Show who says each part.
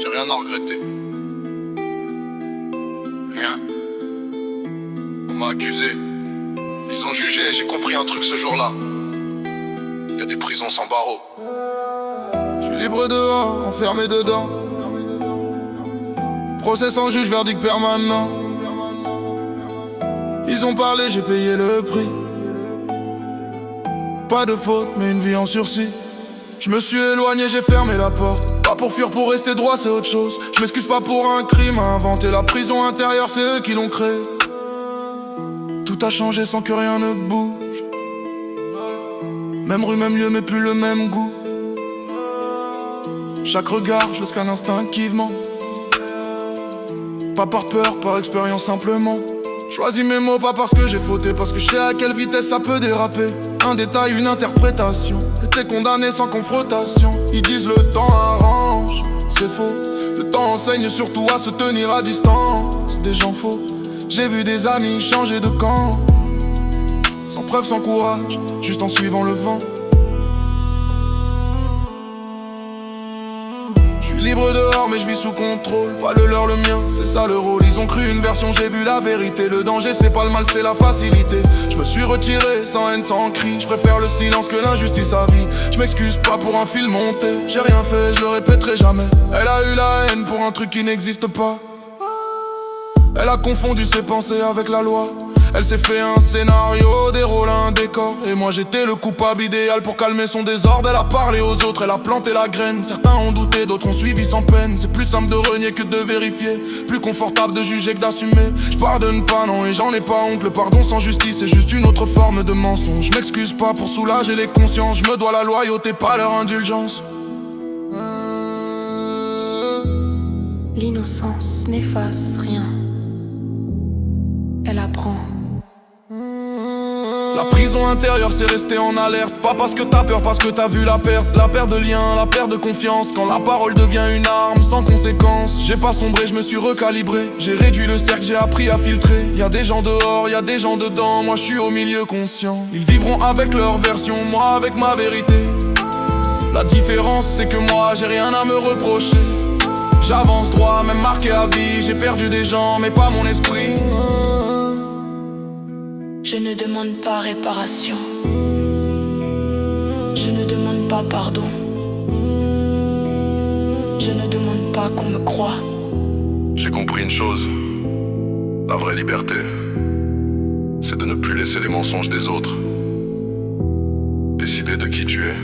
Speaker 1: J'ai rien à regretter. Rien. On m'a accusé. Ils ont jugé et j'ai compris un truc ce jour-là. Il y a des prisons sans barreaux.
Speaker 2: Je suis libre dehors, enfermé dedans. Procès sans juge, verdict permanent. Ils ont parlé, j'ai payé le prix. Pas de faute, mais une vie en sursis. Je me suis éloigné, j'ai fermé la porte. Pas pour fuir, pour rester droit, c'est autre chose. Je m'excuse pas pour un crime à inventer. La prison intérieure, c'est eux qui l'ont créé. Tout a changé sans que rien ne bouge. Même rue, même lieu, mais plus le même goût. Chaque regard, je le scanne instinctivement. Pas par peur, par expérience simplement. Choisis mes mots pas parce que j'ai fauté, parce que je sais à quelle vitesse ça peut déraper. Un détail, une interprétation. T'es condamné sans confrontation. Ils disent le temps arrange, c'est faux. Le temps enseigne surtout à se tenir à distance des gens faux. J'ai vu des amis changer de camp, sans preuve, sans courage, juste en suivant le vent. Libre dehors mais je vis sous contrôle. Pas le leur, le mien, c'est ça le rôle. Ils ont cru une version, j'ai vu la vérité. Le danger c'est pas le mal, c'est la facilité. Je me suis retiré sans haine, sans cri. Je préfère le silence que l'injustice à vie. Je m'excuse pas pour un fil monté. J'ai rien fait, je le répéterai jamais. Elle a eu la haine pour un truc qui n'existe pas. Elle a confondu ses pensées avec la loi. Elle s'est fait un scénario, des rôles, un décor. Et moi j'étais le coupable idéal pour calmer son désordre. Elle a parlé aux autres, elle a planté la graine. Certains ont douté, d'autres ont suivi sans peine. C'est plus simple de renier que de vérifier. Plus confortable de juger que d'assumer. Je pardonne pas, non, et j'en ai pas honte. Le pardon sans justice, c'est juste une autre forme de mensonge. Je m'excuse pas pour soulager les consciences. Je me dois la loyauté, pas leur indulgence.
Speaker 3: L'innocence n'efface rien. Elle apprend.
Speaker 2: La prison intérieure c'est rester en alerte. Pas parce que t'as peur, parce que t'as vu la perte. La perte de lien, la perte de confiance. Quand la parole devient une arme sans conséquence. J'ai pas sombré, je me suis recalibré. J'ai réduit le cercle, j'ai appris à filtrer. Y'a des gens dehors, y'a des gens dedans. Moi je suis au milieu conscient. Ils vivront avec leur version, moi avec ma vérité. La différence c'est que moi j'ai rien à me reprocher. J'avance droit, même marqué à vie. J'ai perdu des gens, mais pas mon esprit.
Speaker 3: Je ne demande pas réparation. Je ne demande pas pardon. Je ne demande pas qu'on me croie.
Speaker 1: J'ai compris une chose. La vraie liberté, c'est de ne plus laisser les mensonges des autres décider de qui tu es.